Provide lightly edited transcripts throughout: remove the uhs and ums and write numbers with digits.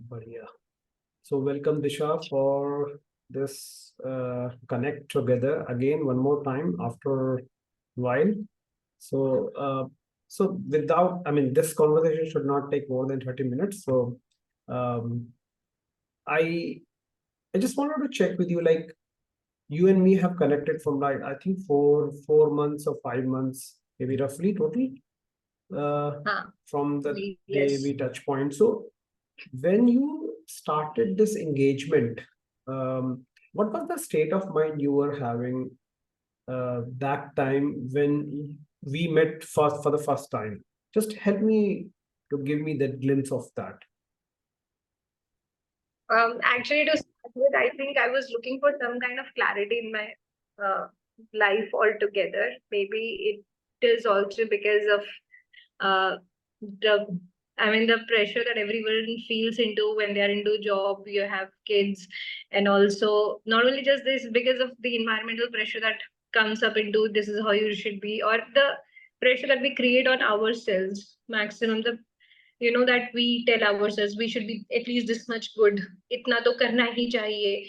Badhiya. So welcome Disha for this connect together again one more time after a while. So without, I mean, this conversation should not take more than 30 minutes. So um, I I just wanted to check with you, like you and me have connected from like I think 4 months or 5 months, maybe roughly total, uh, Huh. from the day Yes. we touch point. So when you started this engagement, what was the state of mind you were having that time when we met first for the first time? Just help me to give me that glimpse of that. Actually, to start with, I think I was looking for some kind of clarity in my uh, life altogether. Maybe it is also because of uh, the, I mean, the pressure that everyone feels into when they are into job. You have kids, and also not only just this, because of the environmental pressure that comes up into this is how you should be, or the pressure that we create on ourselves. Maximum the that we tell ourselves we should be at least this much good, itna to karna hi chahiye.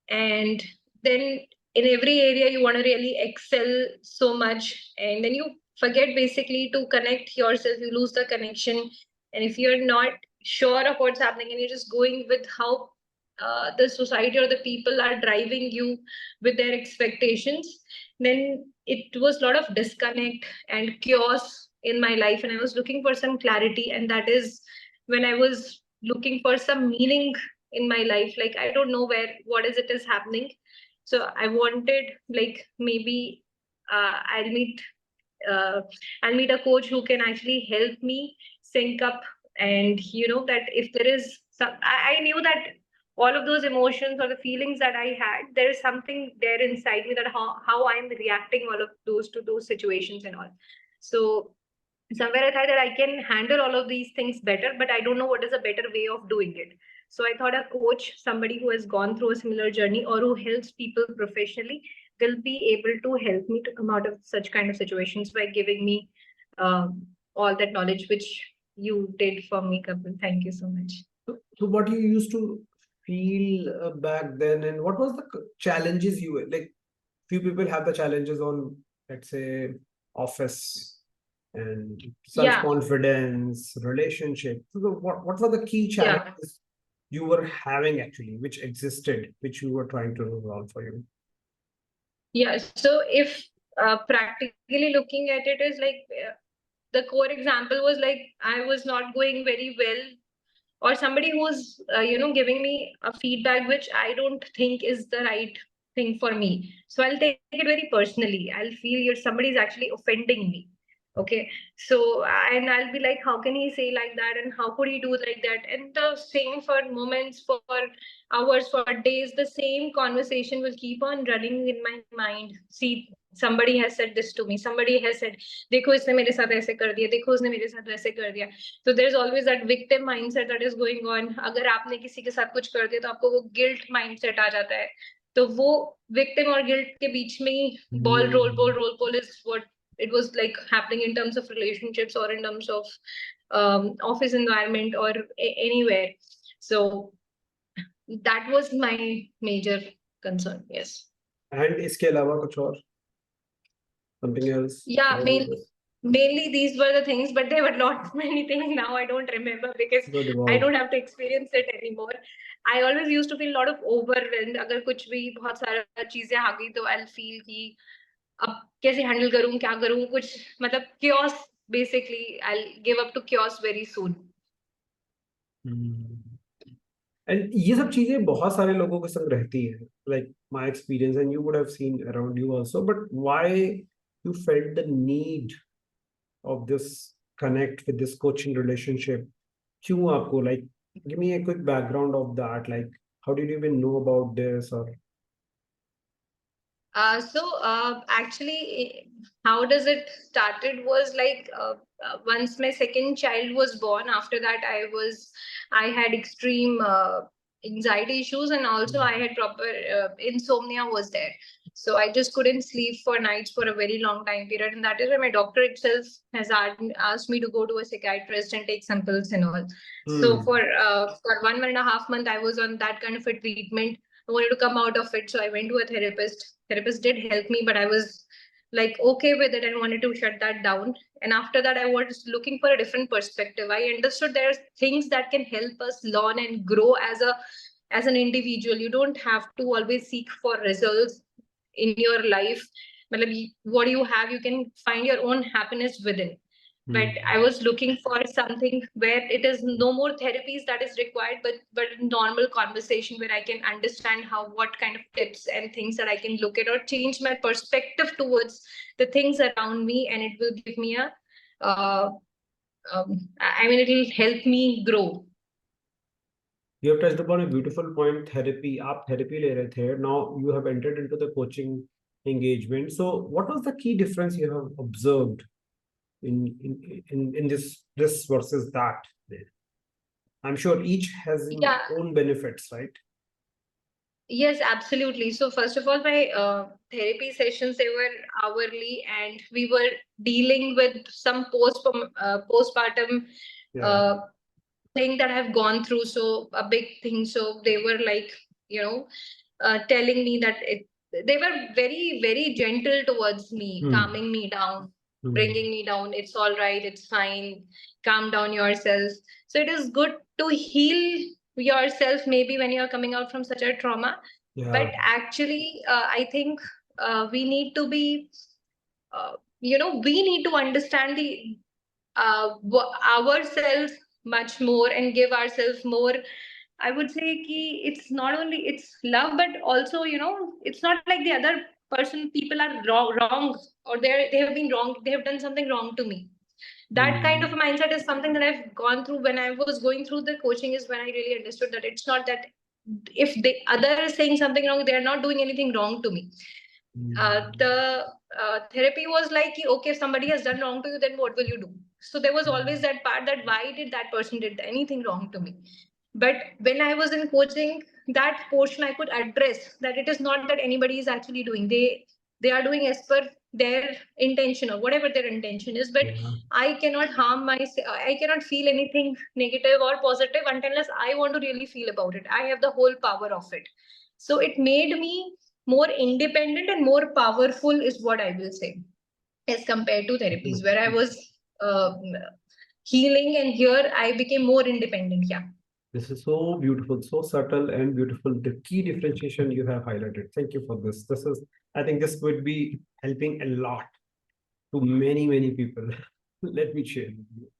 And then in every area you want to really excel so much, and then you forget basically to connect yourself, you lose the connection. And if you're not sure of what's happening and you're just going with how the society or the people are driving you with their expectations, then it was a lot of disconnect and chaos in my life, and I was looking for some clarity. And that is when I was looking for some meaning in my life. Like, I don't know where what is it is happening. So I wanted, like, maybe uh, i'll meet uh, I'll meet a coach who can actually help me sync up. And that if there is some, I knew that all of those emotions or the feelings that I had, there is something there inside me, that how I'm reacting all of those to those situations and all. So somewhere I thought that I can handle all of these things better, but I don't know what is a better way of doing it. So I thought a coach, somebody who has gone through a similar journey or who helps people professionally, will be able to help me to come out of such kind of situations by giving me all that knowledge which you did for me, Kapil. Thank you so much. So what you used to feel back then, and what was the challenges you were like? Few people have the challenges on, let's say, office and Yeah, self-confidence, relationship. So what were the key yeah. challenges you were having actually, which existed, which you were trying to resolve for you? Yeah. So if practically looking at it is like the core example was like I was not going very well, or somebody who's giving me a feedback which I don't think is the right thing for me. So I'll take it very personally. I'll feel somebody's actually offending me. Okay. So, and I'll be like, how can he say like that, and how could he do like that? And the same for moments, for hours, for days, the same conversation will keep on running in my mind. See, somebody has said this to me, somebody has said, देखो इसने मेरे साथ ऐसे कर दिया, देखो उसने मेरे साथ वैसे कर दिया. So there's always that victim mindset that is going on. अगर आपने किसी के साथ कुछ कर दिया तो आपको वो guilt mindset आ जाता है. तो वो victim और guilt के बीच में ही ball is what it was like happening in terms of relationships or in terms of office environment or anywhere. So that was my major concern. Yes. And इसके अलावा कुछ और, something else? Yeah, mainly these were the things, but there were not many things now I don't remember because Good I evolve. don't have to experience it anymore. I always used to feel a lot of overwhelmed. अगर कुछ भी बहुत सारा चीजें आ गई तो I'll feel कि अब कैसे handle करूं, क्या करूं, कुछ मतलब chaos. Basically, I'll give up to chaos very soon. And ये सब चीजें बहुत सारे लोगों के संग रहती है, like my experience and you would have seen around you also, but why you felt the need of this connect with this coaching relationship? क्यों आपको, like give me a quick background of that, like how did you even know about this? और Actually, how does it started was like once my second child was born. After that, I had extreme anxiety issues, and also I had proper insomnia was there. So I just couldn't sleep for nights for a very long time period. And that is why my doctor itself has asked me to go to a psychiatrist and take some pills and all. So for 1.5 months, I was on that kind of a treatment. I wanted to come out of it. So I went to a therapist. Therapist did help me, but I was like okay with it and wanted to shut that down. And after that, I was looking for a different perspective. I understood there are things that can help us learn and grow as an individual. You don't have to always seek for results in your life. But what you have, you can find your own happiness within. But I was looking for something where it is no more therapies that is required, but normal conversation where I can understand what kind of tips and things that I can look at or change my perspective towards the things around me, and it will give me a I mean, it will help me grow. You have touched upon a beautiful point. Therapy, आप therapy ले रहे थे. Now you have entered into the coaching engagement. So what was the key difference you have observed in this versus that? I'm sure each has its own benefits, right? Yes, absolutely. So first of all, my therapy sessions, they were hourly, and we were dealing with some postpartum thing that I've gone through. So a big thing. So they were like, telling me that they were very, very gentle towards me, calming me down, bringing me down. It's all right. It's fine. Calm down yourself. So it is good to heal yourself maybe when you're coming out from such a trauma. But actually, I think we need to be, we need to understand ourselves much more and give ourselves more. I would say it's not only it's love, but also, it's not like the other people are wrong, or they have been wrong. They have done something wrong to me. That kind of a mindset is something that I've gone through. When I was going through the coaching is when I really understood that it's not that if the other is saying something wrong, they are not doing anything wrong to me. The therapy was like, okay, if somebody has done wrong to you, then what will you do? So there was always that part, that why did that person did anything wrong to me? But when I was in coaching, that portion I could address, that it is not that anybody is actually doing. They are doing as per their intention or whatever their intention is. But I cannot harm myself. I cannot feel anything negative or positive unless I want to really feel about it. I have the whole power of it. So it made me more independent and more powerful, is what I will say, as compared to therapies where I was healing, and here I became more independent. Yeah. This is so beautiful, so subtle and beautiful. The key differentiation you have highlighted. Thank you for this. I think this would be helping a lot to many, many people. Let me share with you.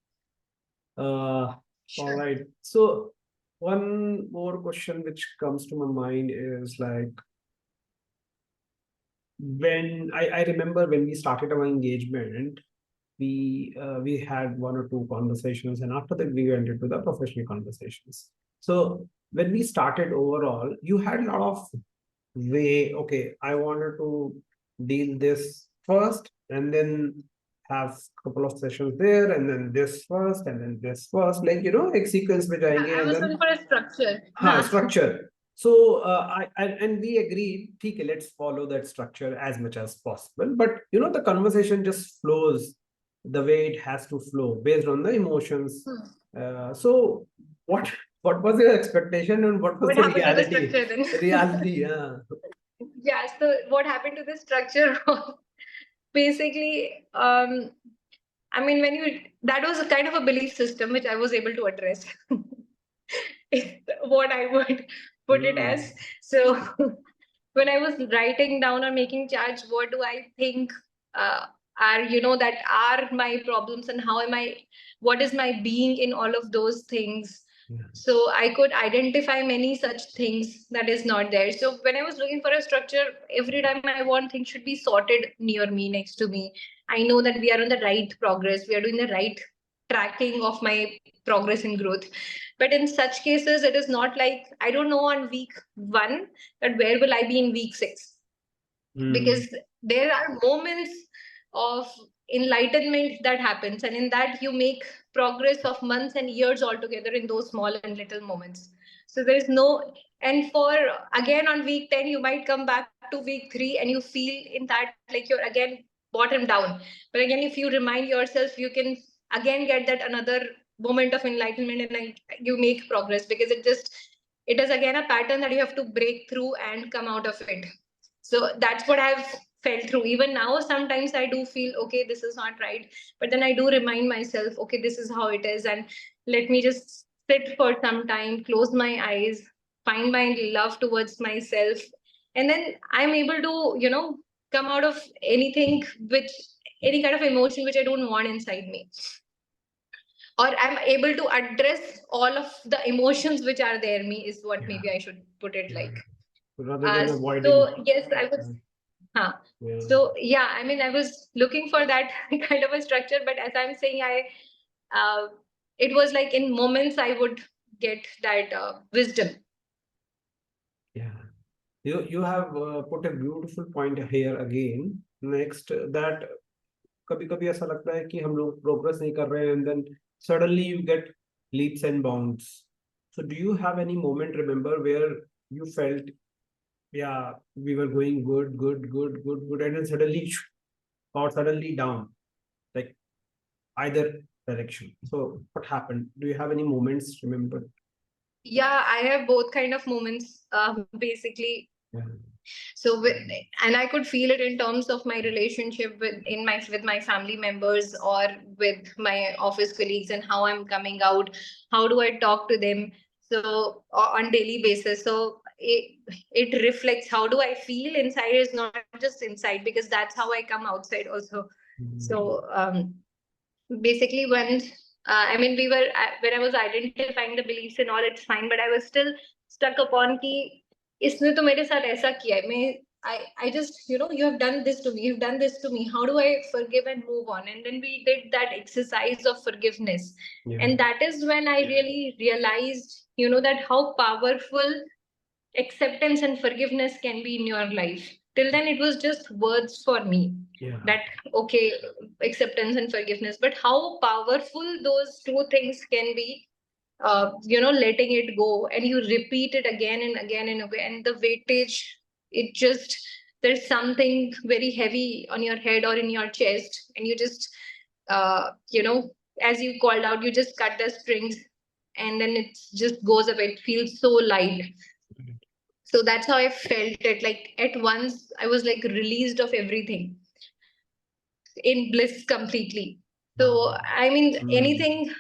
Sure. All right. So one more question which comes to my mind is like, when I remember when we started our engagement, we had one or two conversations, and after that we went into the professional conversations. So when we started overall, you had a lot of okay, I wanted to deal this first, and then have a couple of sessions there, and then this first, and then this first, like like sequence में जाएंगे, I and was then looking for a structure. structure. So and we agreed, okay, let's follow that structure as much as possible. But the conversation just flows the way it has to flow based on the emotions. So what was your expectation and what was the happened to the reality? structure then? Reality, yeah. Yeah. So what happened to the structure was basically, I mean, that was a kind of a belief system which I was able to address. What I would put it as. So when I was writing down or making charts, what do I think are, that are my problems, and what is my being in all of those things? So I could identify many such things that is not there. So when I was looking for a structure, every time I want things should be sorted near me, next to me. I know that we are on the right progress. We are doing the right tracking of my progress and growth. But in such cases, it is not like, I don't know on week 1 that where will I be in week 6. Because there are moments of enlightenment that happens, and in that you make progress of months and years altogether in those small and little moments. So there's no, and for again on week 10, you might come back to week 3 and you feel in that like you're again bottom down. But again, if you remind yourself, you can again get that another moment of enlightenment, and like you make progress, because it is again a pattern that you have to break through and come out of it. So that's what I've felt through. Even now, sometimes I do feel, okay, this is not right. But then I do remind myself, okay, this is how it is. And let me just sit for some time, close my eyes, find my love towards myself. And then I'm able to, come out of anything, which any kind of emotion which I don't want inside me. Or I'm able to address all of the emotions which are there in me, is what maybe I should put it like. Rather than avoiding. So yes, I was. So yeah, I mean, I was looking for that kind of a structure, but as I'm saying, it was like in moments I would get that wisdom. Yeah, you have put a beautiful point here again. Next, that कभी कभी ऐसा लगता है कि हम लोग progress नहीं कर रहे हैं, and then suddenly you get leaps and bounds. So do you have any moment, remember, where you felt, yeah, we were going good, and then suddenly or suddenly down, like either direction? So what happened? Do you have any moments, remember? Yeah, I have both kind of moments, basically. Yeah. So and I could feel it in terms of my relationship with my family members, or with my office colleagues, and how I'm coming out, how do I talk to them, so on daily basis. So it reflects how do I feel inside, is not just inside, because that's how I come outside also. So basically, when I mean, when I was identifying the beliefs and all, it's fine, but I was still stuck upon कि इसने तो मेरे साथ ऐसा किया है. I just, you have done this to me, you've done this to me, how do I forgive and move on? And then we did that exercise of forgiveness. And that is when I really realized, that how powerful acceptance and forgiveness can be in your life. Till then, it was just words for me. That, okay, acceptance and forgiveness. But how powerful those two things can be, letting it go, and you repeat it again and again and again. And the weightage, it just, there's something very heavy on your head or in your chest, and you just, as you called out, you just cut the strings, and then it just goes away. It feels so light. So that's how I felt it. Like at once, I was like released of everything, in bliss completely. So I mean, anything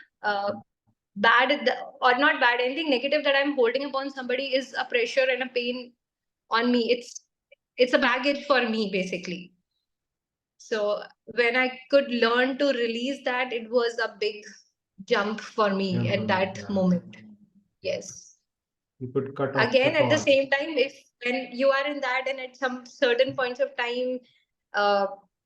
bad or not bad, anything negative that I'm holding upon somebody is a pressure and a pain on me. It's a baggage for me, basically. So when I could learn to release that, it was a big jump for me at that moment. Yes. You could cut off Again, the at the cord. same time, if when you are in that, and at some certain points of time,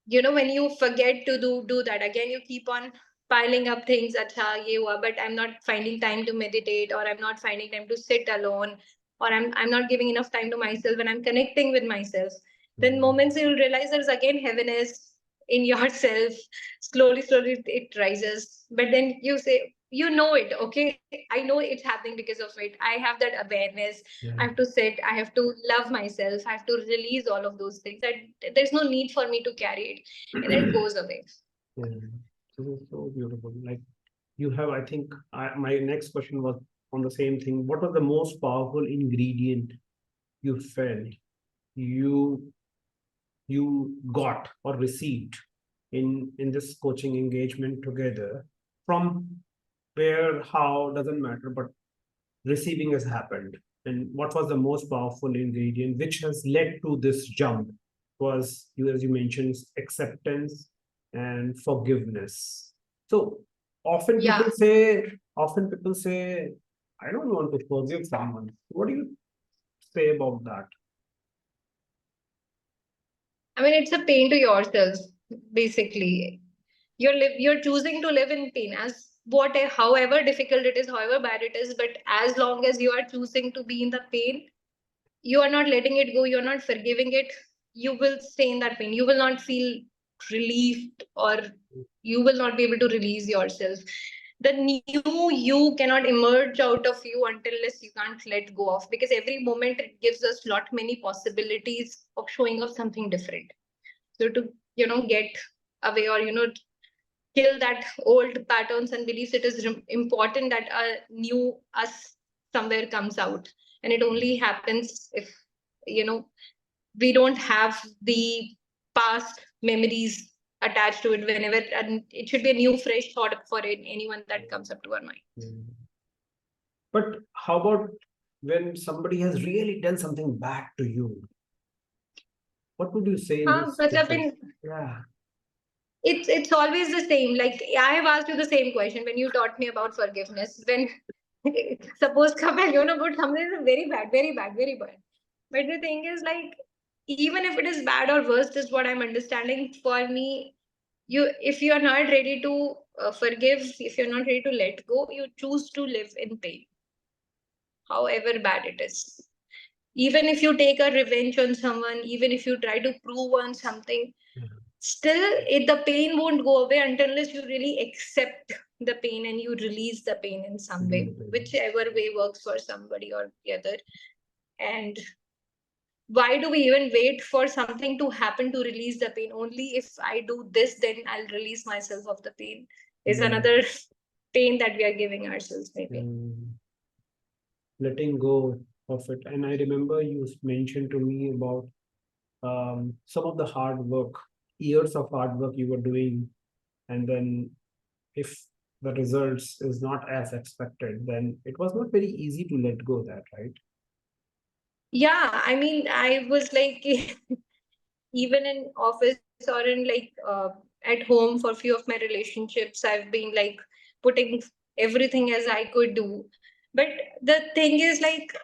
when you forget to do that, again you keep on piling up things. Acha, ye hua, but I'm not finding time to meditate, or I'm not finding time to sit alone, or I'm not giving enough time to myself, and I'm connecting with myself. Then moments you'll realize there's again heaviness in yourself. Slowly it rises, but then you say, it, okay, I know it's happening because of it. I have that awareness. I have to sit, I have to love myself, I have to release all of those things. There's no need for me to carry it, and then it goes away. This is so beautiful. Like you have, I think, my next question was on the same thing. What was the most powerful ingredient you felt you got or received in this coaching engagement together? From where, how, doesn't matter, but receiving has happened. And what was the most powerful ingredient which has led to this jump? Was, you, as you mentioned, acceptance and forgiveness. So often people say, I don't want to forgive someone. What do you say about that? I mean, it's a pain to yourself, basically. You're choosing to live in pain, as however difficult it is, however bad it is, but as long as you are choosing to be in the pain, you are not letting it go, you're not forgiving it, you will stay in that pain. You will not feel relieved, or you will not be able to release yourself. the new you cannot emerge out of you unless you can't let go of, because every moment it gives us lot many possibilities of showing of something different. So to get away, or kill that old patterns and beliefs, it is important that a new us somewhere comes out. And it only happens if we don't have the past memories attached to it whenever, and it should be a new fresh thought for anyone that comes up to our mind. But how about when somebody has really done something bad to you? What would you say in this situation? Yeah. It's always the same. Like, I have asked you the same question when you taught me about forgiveness. When suppose Kapil, but something is very bad, very bad, very bad. But the thing is, like, even if it is bad or worst, is what I'm understanding. For me, if you are not ready to forgive, if you're not ready to let go, you choose to live in pain, however bad it is. Even if you take a revenge on someone, even if you try to prove on something, still the pain won't go away unless you really accept the pain and you release the pain in some way, whichever way works for somebody or the other. And why do we even wait for something to happen to release the pain? Only if I do this, then I'll release myself of the pain, is another pain that we are giving ourselves, maybe. Letting go of it. And I remember you mentioned to me about some of the hard work, years of hard work you were doing, and then if the results is not as expected, then it was not very easy to let go that, right? Yeah, I mean, I was like, even in office or in at home, for few of my relationships, I've been like putting everything as I could do. But the thing is, like,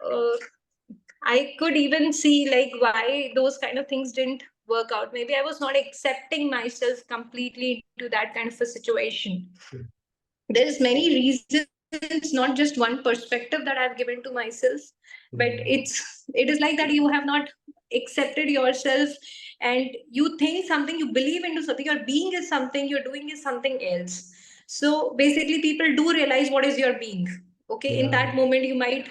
I could even see like why those kind of things didn't work out. Maybe I was not accepting myself completely into that kind of a situation. There's many reasons, not just one perspective that I've given to myself, but it is like that you have not accepted yourself, and you think something, you believe into something, your being is something, you're doing is something else. So basically people do realize what is your being. Okay, in that moment you might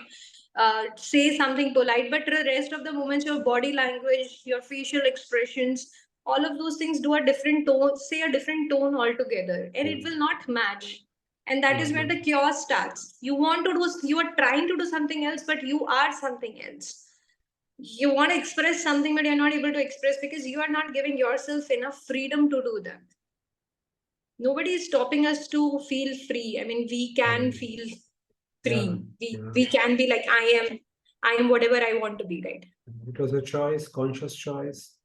say something polite, but the rest of the moments, your body language, your facial expressions, all of those things do a different tone, say a different tone altogether, and it will not match. And that is where the chaos starts. You are trying to do something else, but you are something else. You want to express something, but you're not able to express because you are not giving yourself enough freedom to do that. Nobody is stopping us to feel free. I mean, we can feel free. We can be like, I am whatever I want to be, right? It was a choice, conscious choice.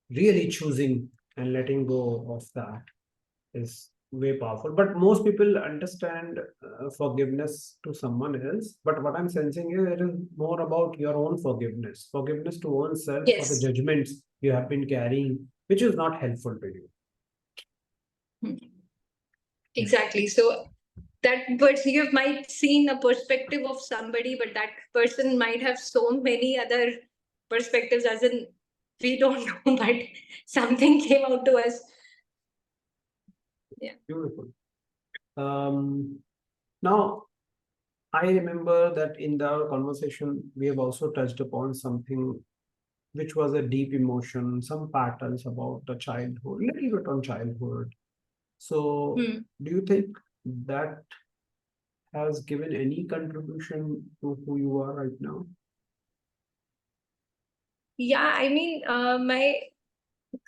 Really choosing and letting go of that is way powerful. But most people understand forgiveness to someone else. But what I'm sensing here, it is more about your own forgiveness, forgiveness to oneself for the judgments you have been carrying, which is not helpful to you. Exactly. So that person, you might seen a perspective of somebody, but that person might have so many other perspectives, as in we don't know, but something came out to us. Yeah. Beautiful. Now, I remember that in our conversation, we have also touched upon something which was a deep emotion, some patterns about the childhood, little bit on childhood. So, do you think that has given any contribution to who you are right now? Yeah, I mean,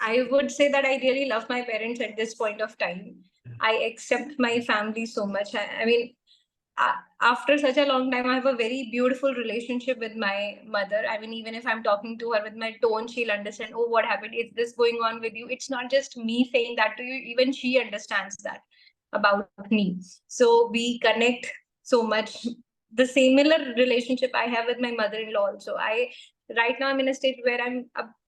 I would say that I really love my parents at this point of time. I accept my family so much. I mean, after such a long time, I have a very beautiful relationship with my mother. I mean, even if I'm talking to her with my tone, she'll understand, oh, what happened? Is this going on with you? It's not just me saying that to you, even she understands that about me. So we connect so much. The similar relationship I have with my mother-in-law also. Right now I'm in a state where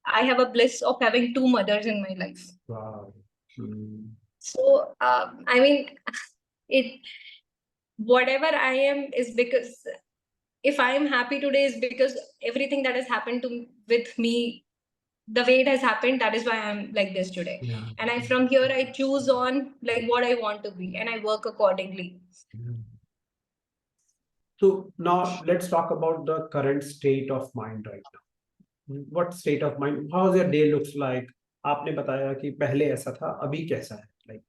I have a bliss of having two mothers in my life. Wow. So I mean, it whatever I am is because if I am happy today is because everything that has happened to with me the way it has happened, that is why I'm like this today. Yeah. And from here I choose on like what I want to be, and I work accordingly. So now let's talk about the current state of mind right now. What state of mind? How your day looks like? आपने बताया कि पहले ऐसा था, अभी कैसा है? Like,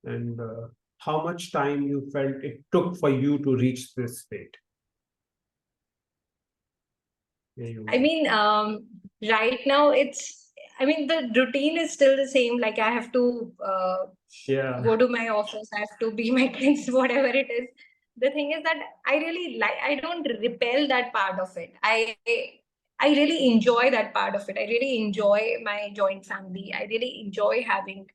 and how much time you felt it took for you to reach this state? I mean, right now the routine is still the same. Like I have to Yeah. go to my office, I have to be my kids, whatever it is. The thing is that I don't repel that part of it. I really enjoy that part of it. I really enjoy my joint family. I really enjoy having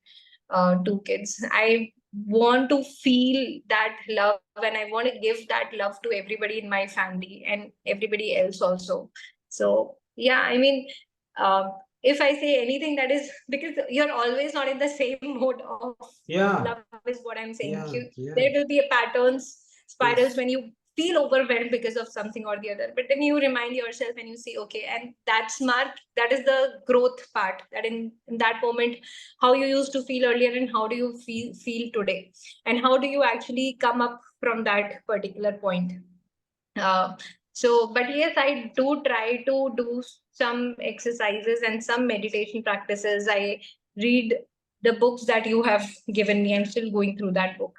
two kids. I want to feel that love, and I want to give that love to everybody in my family and everybody else also. So yeah, I mean, if I say anything, that is because you're always not in the same mode of love, is what I'm saying. There will be a patterns, spirals, when you feel overwhelmed because of something or the other. But then you remind yourself and you see, okay, and that's marked, that is the growth part, that in that moment, how you used to feel earlier and how do you feel today, and how do you actually come up from that particular point. uh, but yes, I do try to do some exercises and some meditation practices. I read the books that you have given me. I'm still going through that book,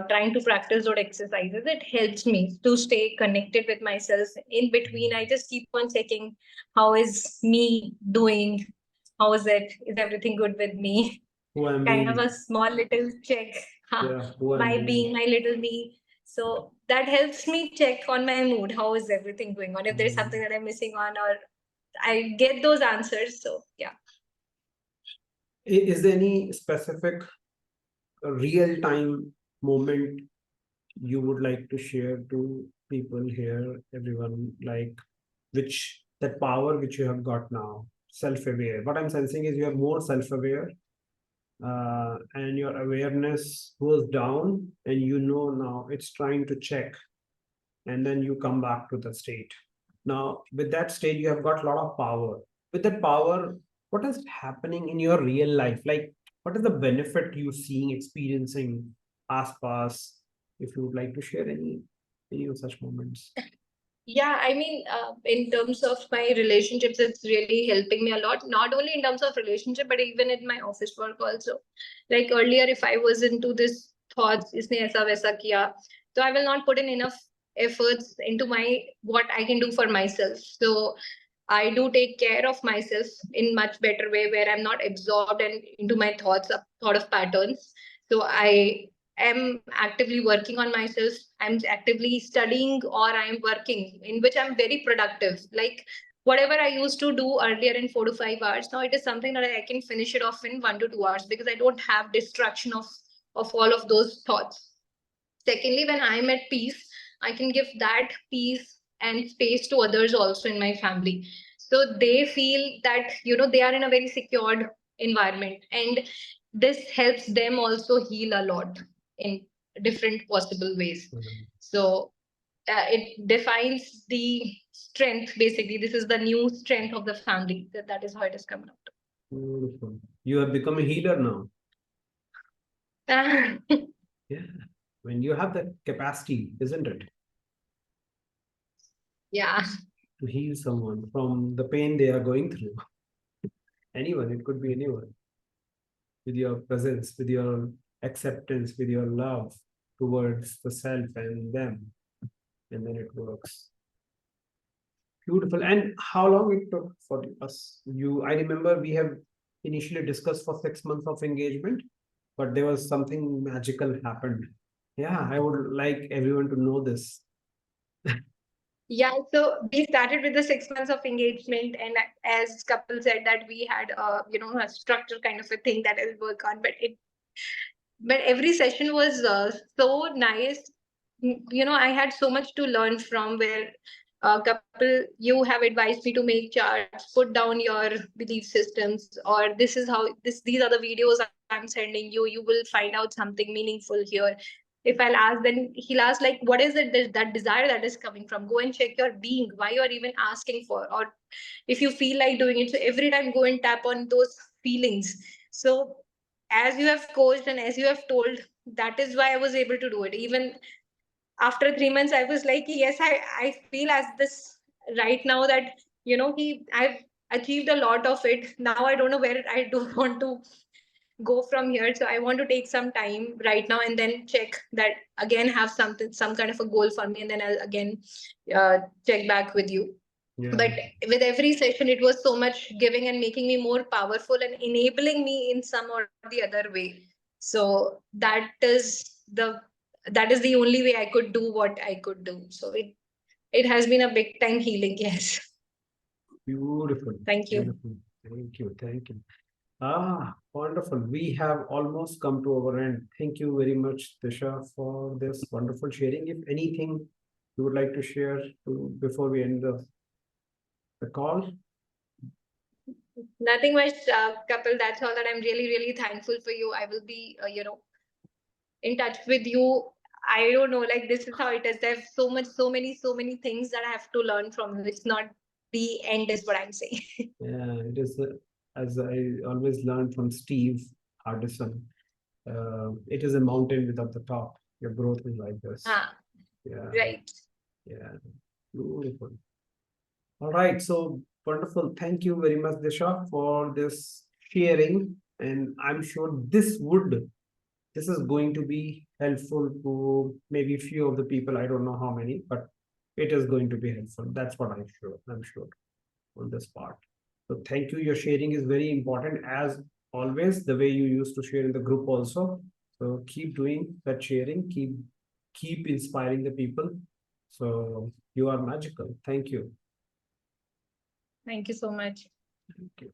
trying to practice those exercises. It helps me to stay connected with myself. In between, I just keep on checking, how is me doing? How is it? Is everything good with me? Kind of a small little check. My being, my little me. So that helps me check on my mood. How is everything going on? If there's something that I'm missing on, or I get those answers. So yeah. Is there any specific real time moment you would like to share to people here, everyone, like which that power which you have got now, self-aware? What I'm sensing is you are more self-aware, and your awareness goes down, and you know now it's trying to check, and then you come back to the state. Now, with that state, you have got a lot of power. With that power, what is happening in your real life? Like, what is the benefit you seeing, experiencing, pass? If you would like to share any of such moments. Yeah, I mean, in terms of my relationships, it's really helping me a lot. Not only in terms of relationship, but even in my office work also. Like earlier, if I was into this thoughts, isne aisa waisa kiya, so I will not put in enough efforts into my what I can do for myself. So I do take care of myself in much better way, where I'm not absorbed and into my thought of patterns. So I am actively working on myself. I'm actively studying, or I'm working, in which I'm very productive. Like whatever I used to do earlier in 4 to 5 hours, now it is something that I can finish it off in 1 to 2 hours, because I don't have distraction of all of those thoughts. Secondly, when I'm at peace, I can give that peace and space to others also in my family. So they feel that, they are in a very secured environment. And this helps them also heal a lot in different possible ways. So it defines the strength, basically. This is the new strength of the family. That is how it is coming up to. Beautiful. You have become a healer now. Yeah. When you have that capacity, isn't it? Yeah. To heal someone from the pain they are going through. Anyone, it could be anyone. With your presence, with your acceptance, with your love towards the self and them. And then it works. Beautiful. And how long it took for us? I remember we have initially discussed for 6 months of engagement, but there was something magical happened. Yeah, I would like everyone to know this. Yeah, so we started with the 6 months of engagement, and as Kapil said, that we had a structure kind of a thing that I'll work on, but every session was so nice. I had so much to learn from, where Kapil, you have advised me to make charts, put down your belief systems, or these are the videos I'm sending you. You will find out something meaningful here. if I'll ask, then he'll ask like, what is it that desire that is coming from? Go and check your being, why you're even asking for, or if you feel like doing it. So every time go and tap on those feelings. So as you have coached and as you have told, that is why I was able to do it. Even after 3 months, I was like, yes, I feel as this right now that, I've achieved a lot of it. Now I don't know where I do want to go from here. So I want to take some time right now and then check that again, have some kind of a goal for me, and then I'll again check back with you. Yeah. But with every session, it was so much giving and making me more powerful and enabling me in some or the other way. So that is the only way I could do what I could do. So it has been a big time healing. Yes. Beautiful. Thank you. Beautiful. Thank you. Thank you. Wonderful. We have almost come to our end. Thank you very much, Disha, for this wonderful sharing. If anything you would like to share before we end the call. Nothing much, Kapil. That's all. That I'm really, really thankful for you. I will be, in touch with you. I don't know, like this is how it is. There's so many things that I have to learn from you. It's not the end, is what I'm saying. Yeah, it is, as I always learn from Steve Hardison, it is a mountain without the top. Your growth is like this. Yeah. Right. Yeah. Beautiful. All right. So wonderful. Thank you very much, Disha, for this sharing. And I'm sure this is going to be helpful to maybe few of the people. I don't know how many, but it is going to be helpful. That's what I'm sure on this part. So thank you. Your sharing is very important as always, the way you used to share in the group also. So keep doing that sharing, keep inspiring the people. So you are magical. Thank you. Thank you so much. Thank you.